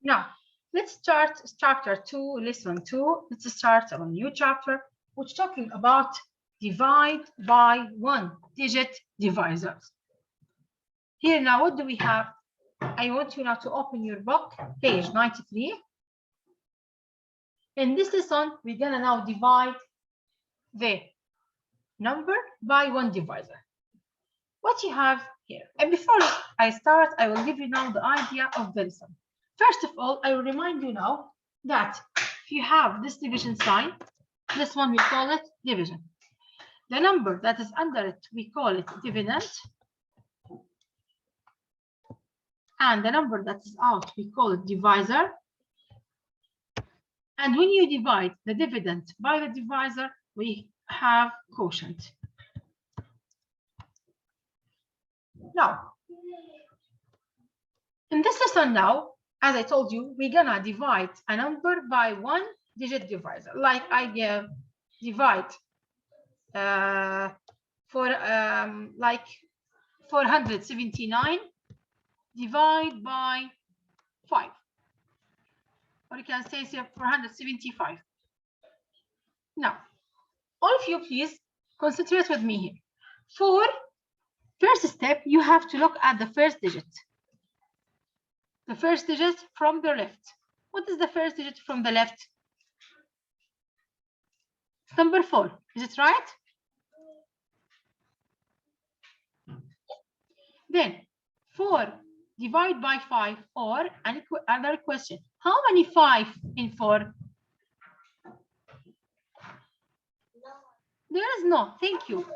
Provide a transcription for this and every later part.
Now, let's start chapter 2, lesson 2. Let's start a new chapter, which is talking about divide by 1-digit divisors. Here now, what do we have? I want you now to open your book, page 93. In this lesson, we're gonna now divide the number by 1 divisor. What you have here, and before I start, I will give you now the idea of the lesson. First of all, I will remind you now that if you have this division sign, this one we call it division. The number that is under it, we call it dividend. And the number that is out, we call it divisor. And when you divide the dividend by the divisor, we have quotient. Now, in this lesson now, as I told you, we're gonna divide a number by 1-digit divisor. Like I divide like 479 divide by 5. Or you can say 475. Now, all of you, please concentrate with me here. For first step, you have to look at the first digit. The first digit from the left. What is the first digit from the left? Number 4. Is it right? Then 4 divide by 5, or another question. How many 5 in 4? There is no. Thank you.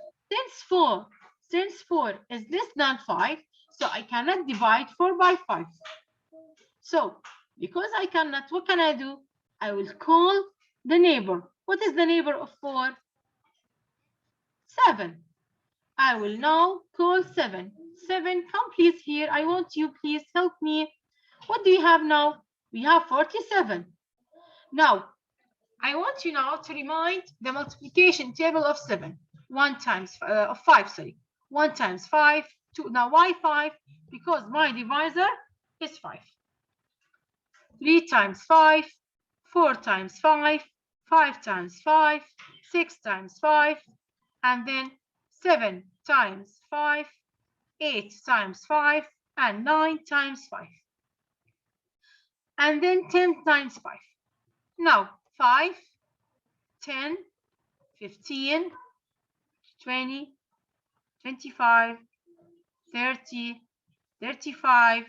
Since 4 is less than 5, so I cannot divide 4 by 5. So, because I cannot, what can I do? I will call the neighbor. What is the neighbor of 4? 7. I will now call 7. 7, come please here. I want you, please help me. What do we have now? We have 47. Now, I want you now to remind the multiplication table of 7. 1 times of 5, sorry. 1 times 5, 2. Now, why 5? Because my divisor is 5. 3 times 5, 4 times 5, 5 times 5, 6 times 5, and then 7 times 5, 8 times 5, and 9 times 5. And then 10 times 5. Now, 5, 10, 15, 20, 25, 30, 35,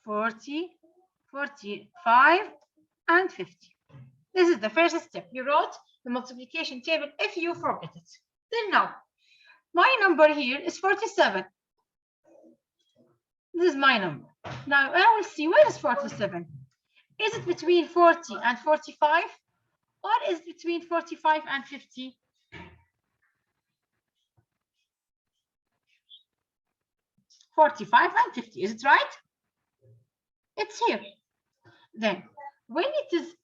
40, 45, and 50. This is the first step. You wrote the multiplication table if you forget it. Then now, my number here is 47. This is my number. Now, I will see, where is 47? Is it between 40 and 45? Or is it between 45 and 50? $45 and 50, is it right? It's here. Then, when it is,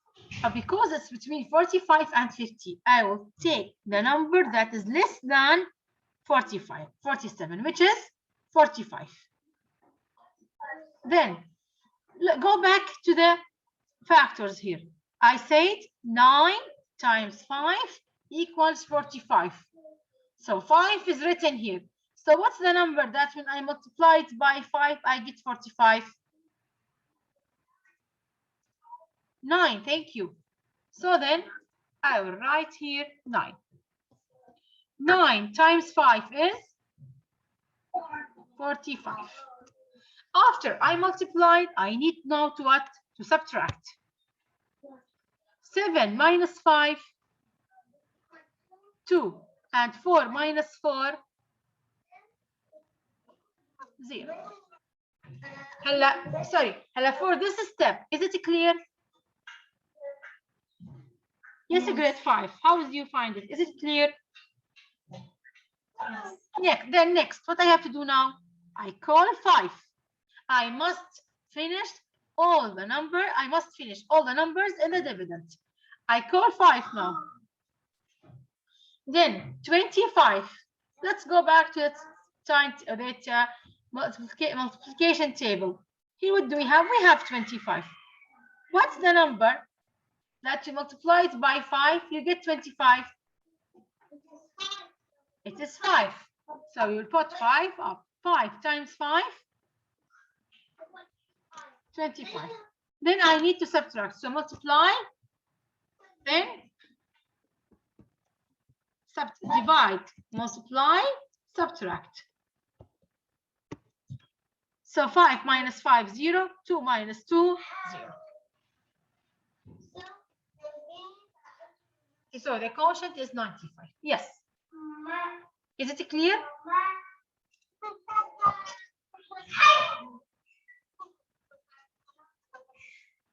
because it's between 45 and 50, I will take the number that is less than 47, which is 45. Then, go back to the factors here. I said 9 times 5 equals 45. So 5 is written here. So what's the number that when I multiply it by 5, I get 45? 9, thank you. So then I will write here 9. 9 times 5 is 45. After I multiplied, I need now to what? To subtract. 7 minus 5, 2, and 4 minus 4, 0. Hella, for this step, is it clear? Yes, grade 5. How did you find it? Is it clear? Then next, what I have to do now? I call 5. I must finish all the numbers in the dividend. I call 5 now. Then 25. Let's go back to that multiplication table. Here, what do we have? We have 25. What's the number that you multiply it by 5, you get 25? It is 5. So you'll put 5 up. 5 times 5, 25. Then I need to subtract. So multiply, then divide, multiply, subtract. So 5 minus 5, 0. 2 minus 2, 0. So the quotient is 95. Yes. Is it clear?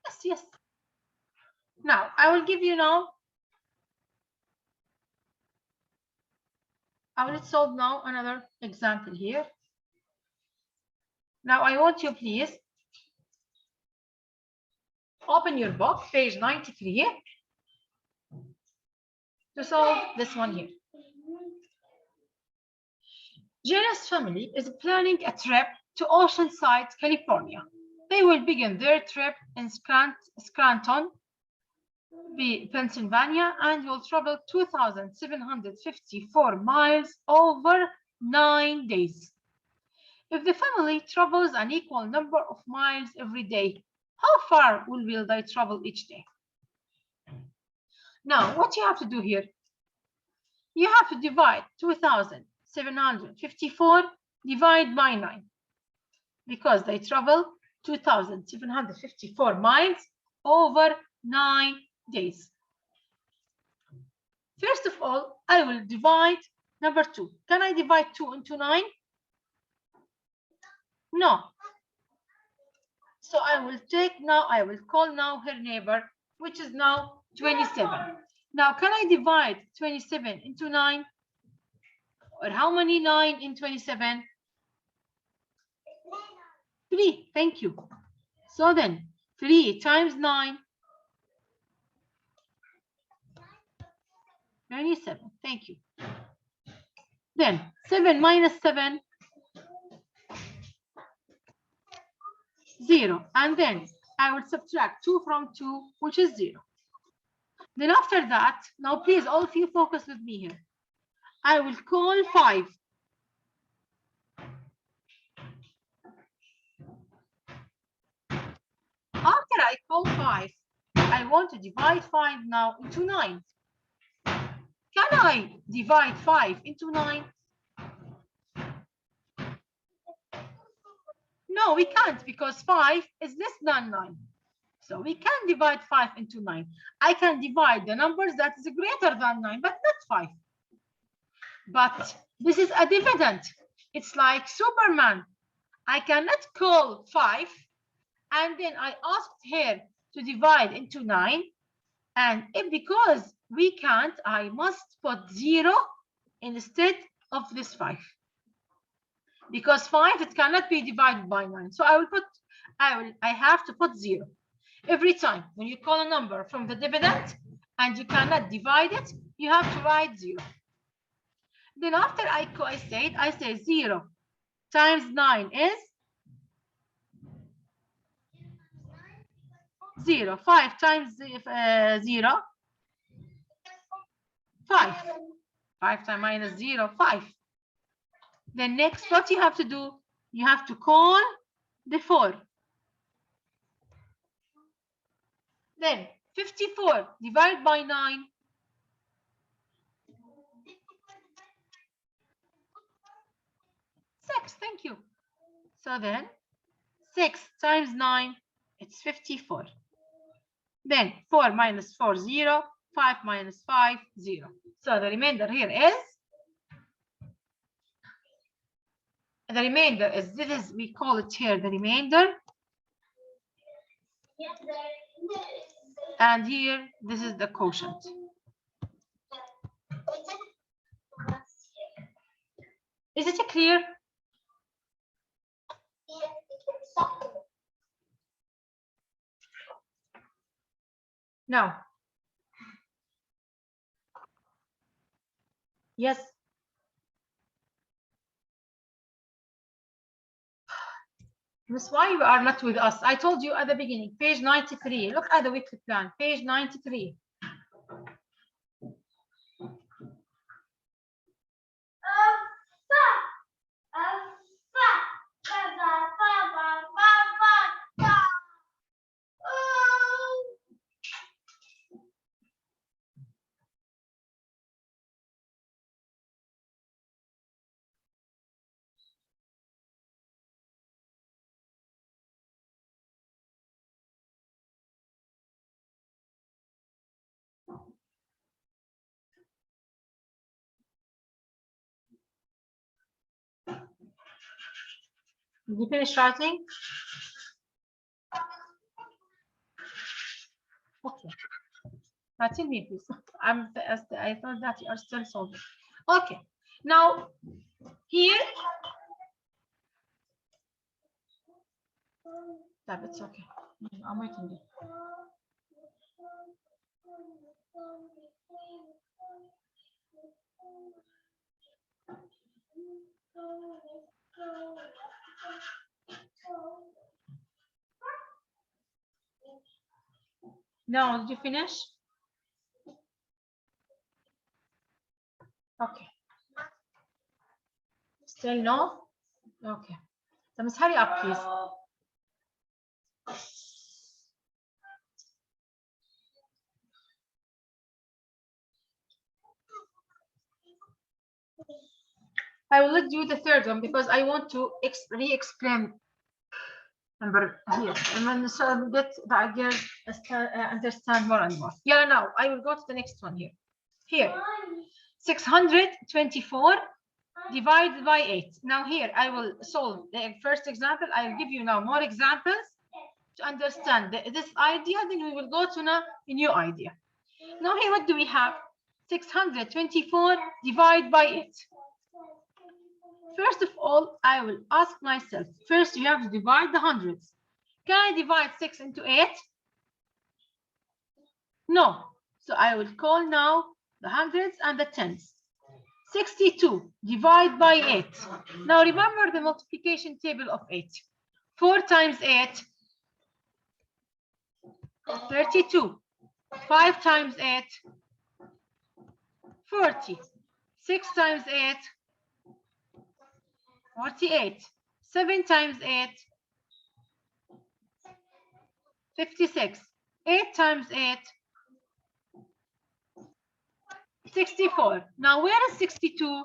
Yes, yes. Now, I will give you now. I will solve now another example here. Now, I want you please open your book, page 93, to solve this one here. Jenna's family is planning a trip to Oceanside, California. They will begin their trip in Scranton, Pennsylvania, and will travel 2,754 miles over 9 days. If the family travels an equal number of miles every day, how far will they travel each day? Now, what you have to do here? You have to divide 2,754 divide by 9, because they travel 2,754 miles over 9 days. First of all, I will divide number 2. Can I divide 2 into 9? No. So I will call now her neighbor, which is now 27. Now, can I divide 27 into 9? Or how many 9 in 27? 3. Thank you. So then 3 times 9. 27. Thank you. Then 7 minus 7. 0. And then I will subtract 2 from 2, which is 0. Then after that, now please all of you focus with me here. I will call 5. After I call 5, I want to divide 5 now into 9. Can I divide 5 into 9? No, we can't, because 5 is less than 9. So we can divide 5 into 9. I can divide the numbers that is greater than 9, but not 5. But this is a dividend. It's like Superman. I cannot call 5 and then I asked her to divide into 9. And because we can't, I must put 0 instead of this 5. Because 5, it cannot be divided by 9. So I have to put 0. Every time when you call a number from the dividend and you cannot divide it, you have to write 0. Then after I say 0 times 9 is 0. 5 times 0, 5. 5 times minus 0, 5. Then next, what you have to do? You have to call the 4. Then 54 divided by 9. 6, thank you. So then 6 times 9, it's 54. Then 4 minus 4, 0. 5 minus 5, 0. So the remainder here is, we call it here the remainder. And here, this is the quotient. Is it clear? No. Yes. Miss, why you are not with us? I told you at the beginning, page 93. Look at the weekly plan, page 93. Did you finish writing? Okay. Now tell me, please. I thought that you are still solving. Okay. Now, here. That it's okay. I'm waiting. No, did you finish? Okay. Still no? Okay. So let's hurry up, please. I will let you the third one because I want to re-explain number here and then so get the idea, understand more and more. Yeah, now I will go to the next one here. Here, 624 divided by 8. Now here I will solve the first example. I'll give you now more examples to understand this idea. Then we will go to now a new idea. Now here, what do we have? 624 divided by 8. First of all, I will ask myself, first you have to divide the hundreds. Can I divide 6 into 8? No. So I will call now the hundreds and the tens. 62 divided by 8. Now remember the multiplication table of 8. 4 times 8, 32. 5 times 8, 40. 6 times 8, 48. 7 times 8, 56. 8 times 8, 64. Now where is 62?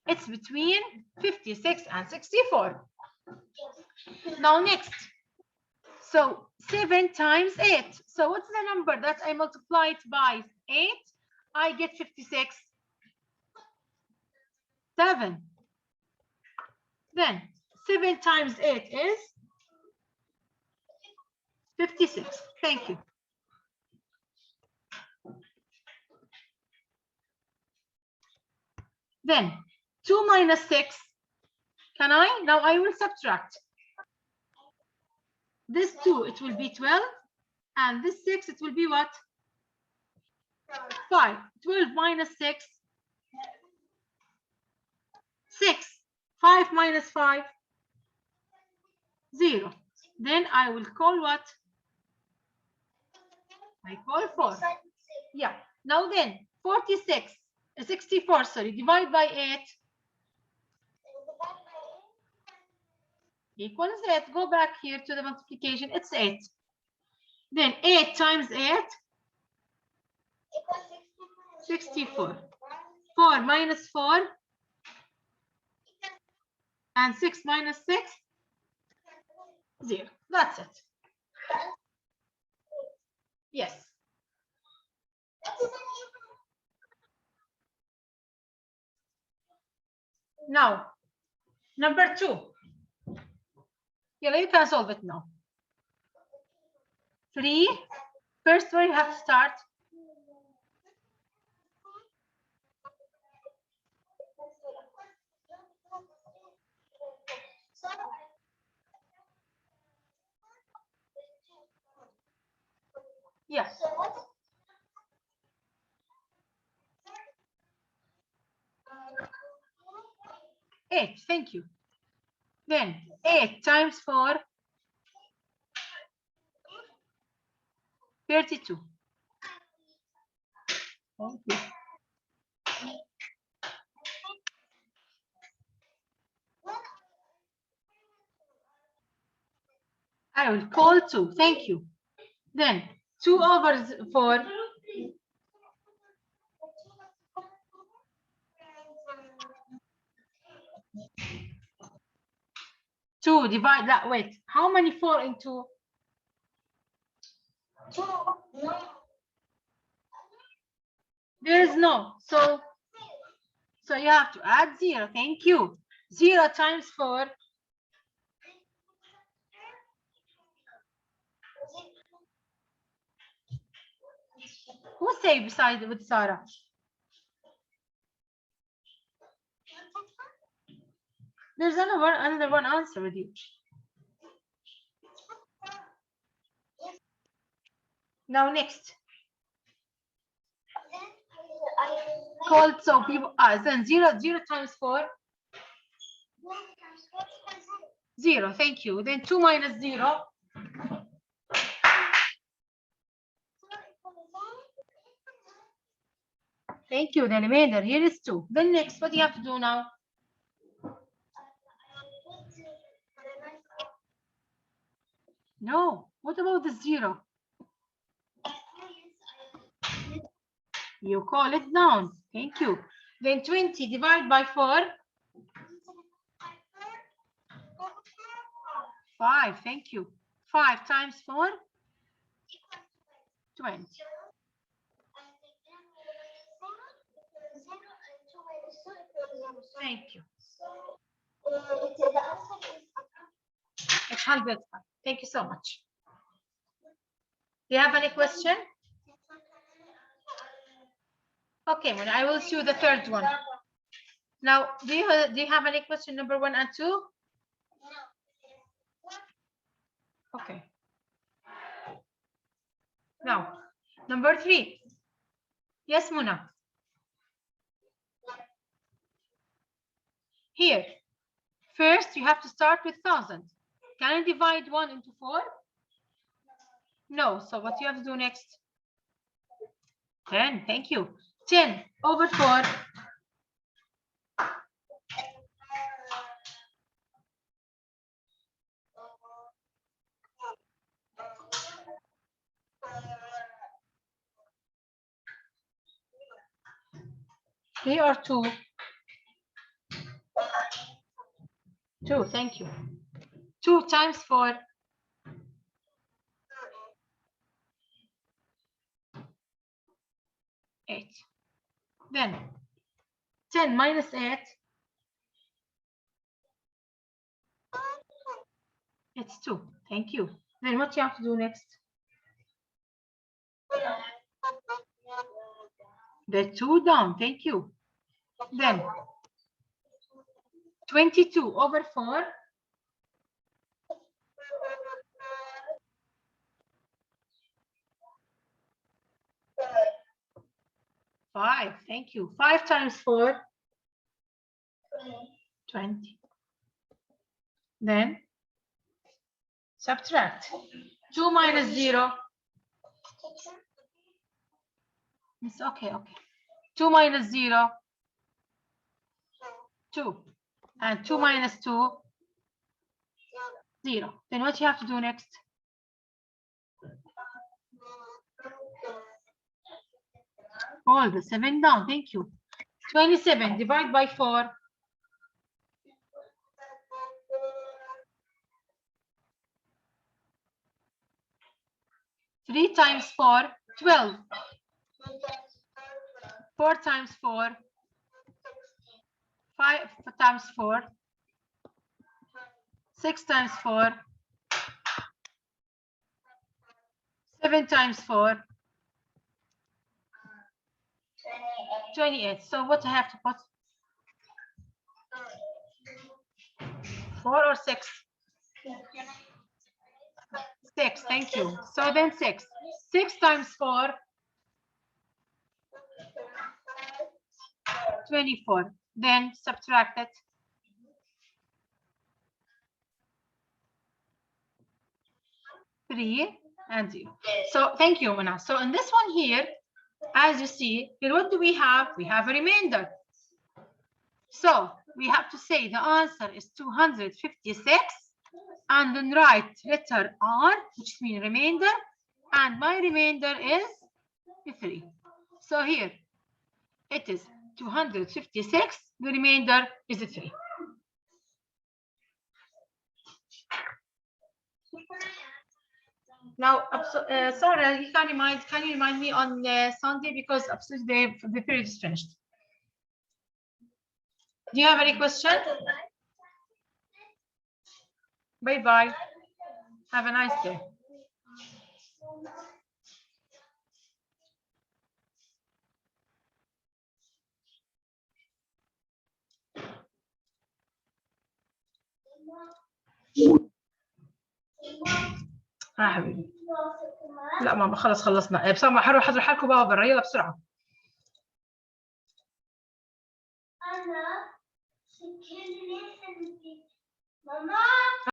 It's between 56 and 64. Now next. So 7 times 8. So what's the number that I multiplied by 8? I get 56. 7. Then 7 times 8 is 56. Thank you. Then 2 minus 6. Can I? Now I will subtract. This 2, it will be 12. And this 6, it will be what? 5. 12 minus 6. 6. 5 minus 5. 0. Then I will call what? I call 4. Yeah. Now then, 64, sorry, divide by 8. Equals 8. Go back here to the multiplication. It's 8. Then 8 times 8. 64. 4 minus 4. And 6 minus 6. 0. That's it. Yes. Now, number 2. Yeah, you can solve it now. 3. First one, you have to start. Yes. 8. Thank you. Then 8 times 4. 32. Thank you. I will call 2. Thank you. Then 2 over 4. 2 divide that. Wait, how many 4 into? 2. There is no. So you have to add 0. Thank you. 0 times 4. Who say beside with Sarah? There's another one answer with you. Now next. Called so people then 0 times 4. 0. Thank you. Then 2 minus 0. Thank you. The remainder here is 2. Then next, what do you have to do now? No. What about the 0? You call it down. Thank you. Then 20 divided by 4. 5. Thank you. 5 times 4. 20. Thank you. Thank you so much. Do you have any question? Okay, well, I will show the third one. Now, do you have any question number 1 and 2? Okay. Now, number 3. Yes, Muna. Here, first you have to start with 1,000. Can I divide 1 into 4? No. So what you have to do next? 10. Thank you. 10 over 4. 3 or 2? 2. Thank you. 2 times 4. 8. Then 10 minus 8. It's 2. Thank you. Then what you have to do next? The 2 down. Thank you. Then 22 over 4. 5. Thank you. 5 times 4. 20. Then subtract. 2 minus 0. It's okay. 2 minus 0. 2. And 2 minus 2. 0. Then what you have to do next? Hold the 7 down. Thank you. 27 divided by 4. 3 times 4, 12. 4 times 4, 5 times 4. 6 times 4. 7 times 4. 28. So what I have to put? 4 or 6? 6. Thank you. So then 6. 6 times 4. 24. Then subtract it. 3. and 0. So thank you, Mona. So in this one here, as you see, here what do we have? We have a remainder. So we have to say the answer is 256, and then write letter R, which means remainder, and my remainder is 3. So here it is 256, the remainder is 3. Now, Sarah, can you remind me on Sunday, because absolutely the period is finished. Do you have any question? Bye-bye. Have a nice day. حبيبي لا ماما خلاص خلصنا. بصراحة هروح احضر حالكم بقى برا، يلا بسرعة. أنا